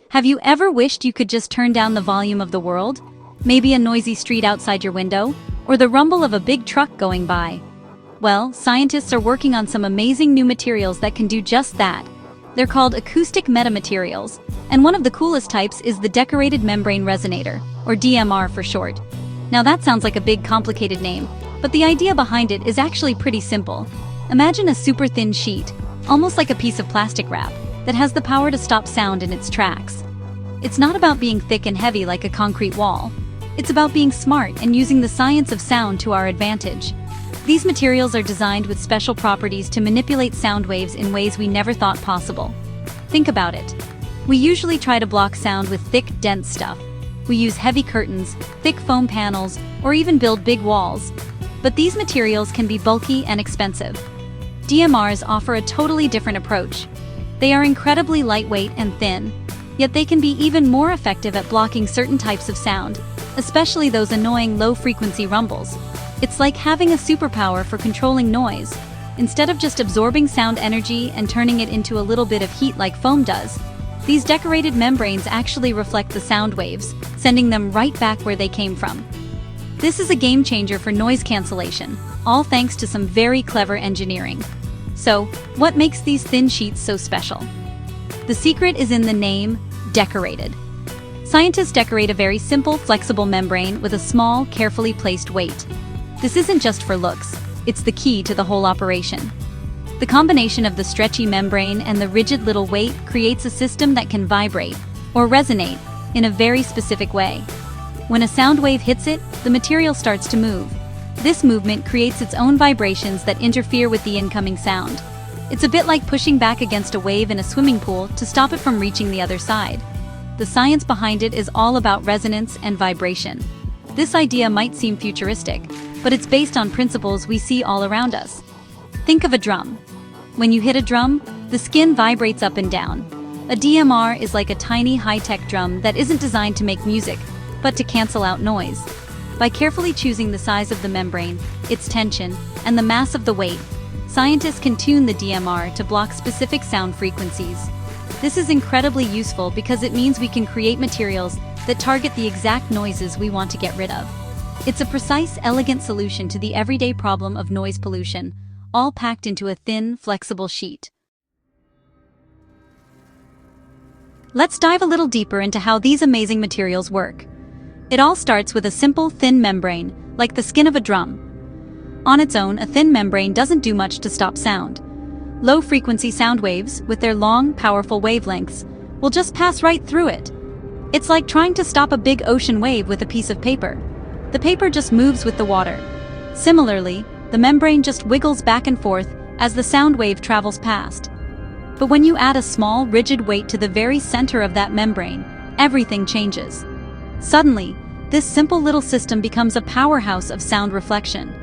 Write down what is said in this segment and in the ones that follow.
Have you ever wished you could just turn down the volume of the world? Maybe a noisy street outside your window, or the rumble of a big truck going by. Well, scientists are working on some amazing new materials that can do just that. They're called acoustic metamaterials, and one of the coolest types is the Decorated Membrane Resonator, or DMR for short. Now that sounds like a big complicated name, but the idea behind it is actually pretty simple. Imagine a super thin sheet, almost like a piece of plastic wrap, that has the power to stop sound in its tracks. It's not about being thick and heavy like a concrete wall. It's about being smart and using the science of sound to our advantage. These materials are designed with special properties to manipulate sound waves in ways we never thought possible. Think about it. We usually try to block sound with thick, dense stuff. We use heavy curtains, thick foam panels, or even build big walls. But these materials can be bulky and expensive. DMRs offer a totally different approach. They are incredibly lightweight and thin, yet they can be even more effective at blocking certain types of sound, especially those annoying low-frequency rumbles. It's like having a superpower for controlling noise. Instead of just absorbing sound energy and turning it into a little bit of heat like foam does, these decorated membranes actually reflect the sound waves, sending them right back where they came from. This is a game changer for noise cancellation, all thanks to some very clever engineering. So, what makes these thin sheets so special? The secret is in the name, decorated. Scientists decorate a very simple, flexible membrane with a small, carefully placed weight. This isn't just for looks, it's the key to the whole operation. The combination of the stretchy membrane and the rigid little weight creates a system that can vibrate, or resonate, in a very specific way. When a sound wave hits it, the material starts to move. This movement creates its own vibrations that interfere with the incoming sound. It's a bit like pushing back against a wave in a swimming pool to stop it from reaching the other side. The science behind it is all about resonance and vibration. This idea might seem futuristic, but it's based on principles we see all around us. Think of a drum. When you hit a drum, the skin vibrates up and down. A DMR is like a tiny high-tech drum that isn't designed to make music, but to cancel out noise. By carefully choosing the size of the membrane, its tension, and the mass of the weight, scientists can tune the DMR to block specific sound frequencies. This is incredibly useful because it means we can create materials that target the exact noises we want to get rid of. It's a precise, elegant solution to the everyday problem of noise pollution, all packed into a thin, flexible sheet. Let's dive a little deeper into how these amazing materials work. It all starts with a simple, thin membrane, like the skin of a drum. On its own, a thin membrane doesn't do much to stop sound. Low-frequency sound waves, with their long, powerful wavelengths, will just pass right through it. It's like trying to stop a big ocean wave with a piece of paper. The paper just moves with the water. Similarly, the membrane just wiggles back and forth as the sound wave travels past. But when you add a small, rigid weight to the very center of that membrane, everything changes. Suddenly, this simple little system becomes a powerhouse of sound reflection.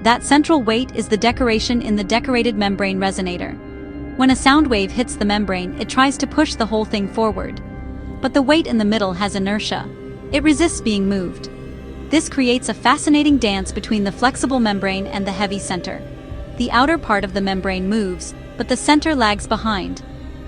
That central weight is the decoration in the Decorated Membrane Resonator. When a sound wave hits the membrane, it tries to push the whole thing forward. But the weight in the middle has inertia. It resists being moved. This creates a fascinating dance between the flexible membrane and the heavy center. The outer part of the membrane moves, but the center lags behind.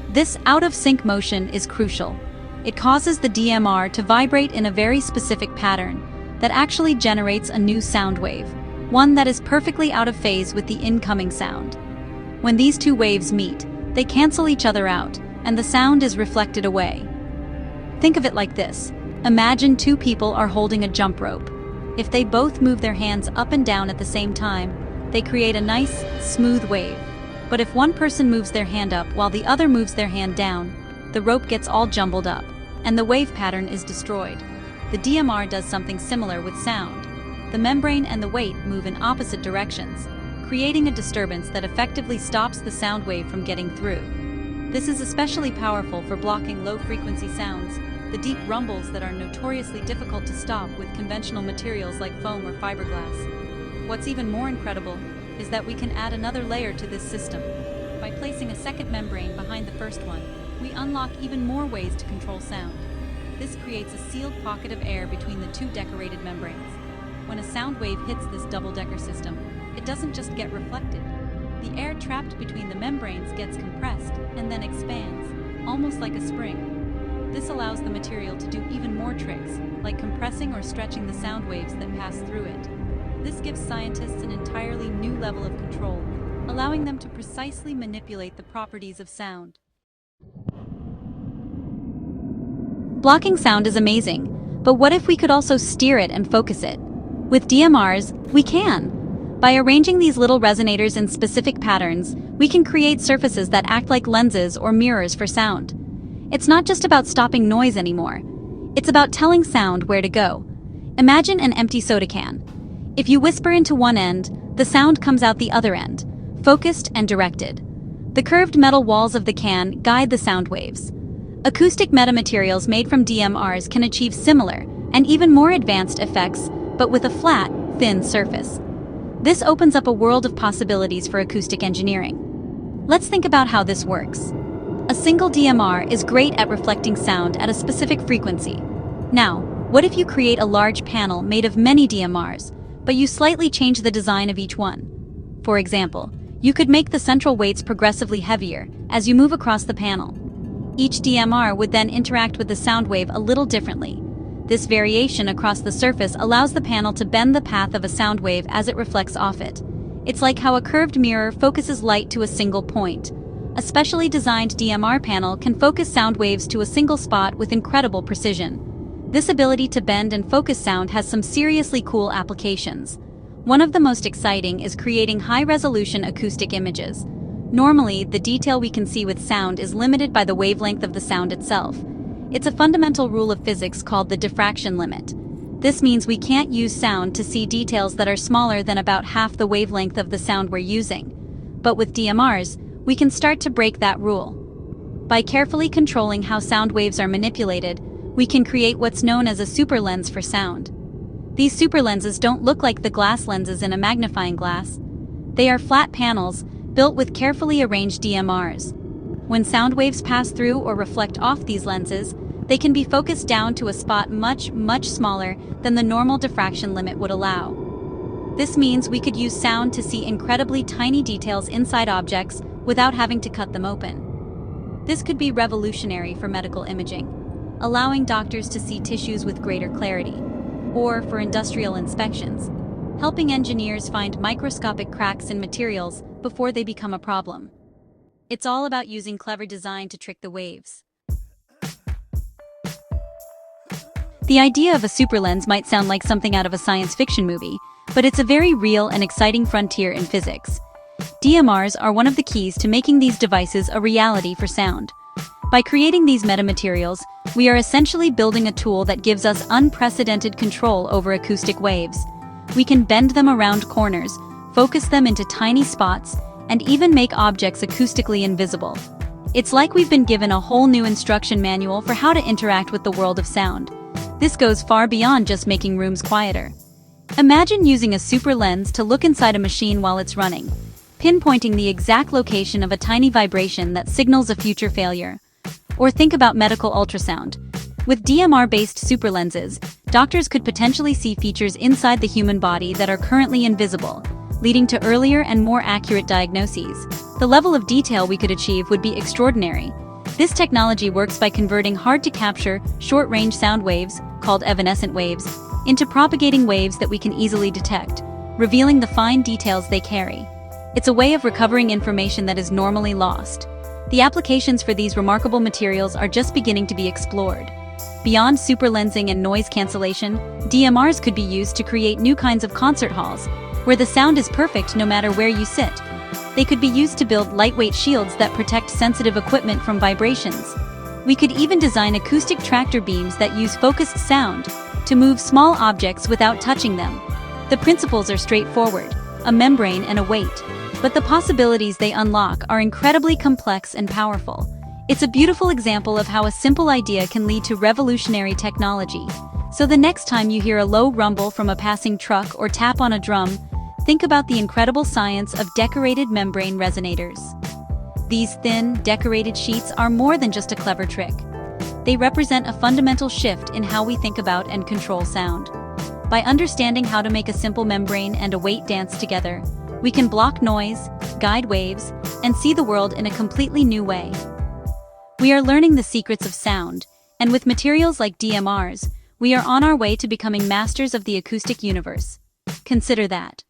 This out-of-sync motion is crucial. It causes the DMR to vibrate in a very specific pattern that actually generates a new sound wave, one that is perfectly out of phase with the incoming sound. When these two waves meet, they cancel each other out, and the sound is reflected away. Think of it like this. Imagine two people are holding a jump rope. If they both move their hands up and down at the same time, they create a nice, smooth wave. But if one person moves their hand up while the other moves their hand down, the rope gets all jumbled up, and the wave pattern is destroyed. The DMR does something similar with sound. The membrane and the weight move in opposite directions, creating a disturbance that effectively stops the sound wave from getting through. This is especially powerful for blocking low-frequency sounds, the deep rumbles that are notoriously difficult to stop with conventional materials like foam or fiberglass. What's even more incredible is that we can add another layer to this system. By placing a second membrane behind the first one, we unlock even more ways to control sound. This creates a sealed pocket of air between the two decorated membranes. When a sound wave hits this double-decker system, it doesn't just get reflected. The air trapped between the membranes gets compressed and then expands, almost like a spring. This allows the material to do even more tricks, like compressing or stretching the sound waves that pass through it. This gives scientists an entirely new level of control, allowing them to precisely manipulate the properties of sound. Blocking sound is amazing, but what if we could also steer it and focus it? With DMRs, we can. By arranging these little resonators in specific patterns, we can create surfaces that act like lenses or mirrors for sound. It's not just about stopping noise anymore. It's about telling sound where to go. Imagine an empty soda can. If you whisper into one end, the sound comes out the other end, focused and directed. The curved metal walls of the can guide the sound waves. Acoustic metamaterials made from DMRs can achieve similar and even more advanced effects, but with a flat, thin surface. This opens up a world of possibilities for acoustic engineering. Let's think about how this works. A single DMR is great at reflecting sound at a specific frequency. Now, what if you create a large panel made of many DMRs, but you slightly change the design of each one? For example, you could make the central weights progressively heavier as you move across the panel. Each DMR would then interact with the sound wave a little differently. This variation across the surface allows the panel to bend the path of a sound wave as it reflects off it. It's like how a curved mirror focuses light to a single point. A specially designed DMR panel can focus sound waves to a single spot with incredible precision. This ability to bend and focus sound has some seriously cool applications. One of the most exciting is creating high-resolution acoustic images. Normally, the detail we can see with sound is limited by the wavelength of the sound itself. It's a fundamental rule of physics called the diffraction limit. This means we can't use sound to see details that are smaller than about half the wavelength of the sound we're using. But with DMRs, we can start to break that rule. By carefully controlling how sound waves are manipulated, we can create what's known as a superlens for sound. These superlenses don't look like the glass lenses in a magnifying glass. They are flat panels built with carefully arranged DMRs. When sound waves pass through or reflect off these lenses, they can be focused down to a spot much smaller than the normal diffraction limit would allow. This means we could use sound to see incredibly tiny details inside objects without having to cut them open. This could be revolutionary for medical imaging, allowing doctors to see tissues with greater clarity, or for industrial inspections, helping engineers find microscopic cracks in materials before they become a problem. It's all about using clever design to trick the waves. The idea of a superlens might sound like something out of a science fiction movie, but it's a very real and exciting frontier in physics. DMRs are one of the keys to making these devices a reality for sound. By creating these metamaterials, we are essentially building a tool that gives us unprecedented control over acoustic waves. We can bend them around corners, focus them into tiny spots, and even make objects acoustically invisible. It's like we've been given a whole new instruction manual for how to interact with the world of sound. This goes far beyond just making rooms quieter. Imagine using a super lens to look inside a machine while it's running, pinpointing the exact location of a tiny vibration that signals a future failure. Or think about medical ultrasound. With DMR-based superlenses, doctors could potentially see features inside the human body that are currently invisible, leading to earlier and more accurate diagnoses. The level of detail we could achieve would be extraordinary. This technology works by converting hard-to-capture, short-range sound waves, called evanescent waves, into propagating waves that we can easily detect, revealing the fine details they carry. It's a way of recovering information that is normally lost. The applications for these remarkable materials are just beginning to be explored. Beyond superlensing and noise cancellation, DMRs could be used to create new kinds of concert halls, where the sound is perfect no matter where you sit. They could be used to build lightweight shields that protect sensitive equipment from vibrations. We could even design acoustic tractor beams that use focused sound to move small objects without touching them. The principles are straightforward, a membrane and a weight, but the possibilities they unlock are incredibly complex and powerful. It's a beautiful example of how a simple idea can lead to revolutionary technology. So the next time you hear a low rumble from a passing truck or tap on a drum, think about the incredible science of decorated membrane resonators. These thin, decorated sheets are more than just a clever trick. They represent a fundamental shift in how we think about and control sound. By understanding how to make a simple membrane and a weight dance together, we can block noise, guide waves, and see the world in a completely new way. We are learning the secrets of sound, and with materials like DMRs, we are on our way to becoming masters of the acoustic universe. Consider that.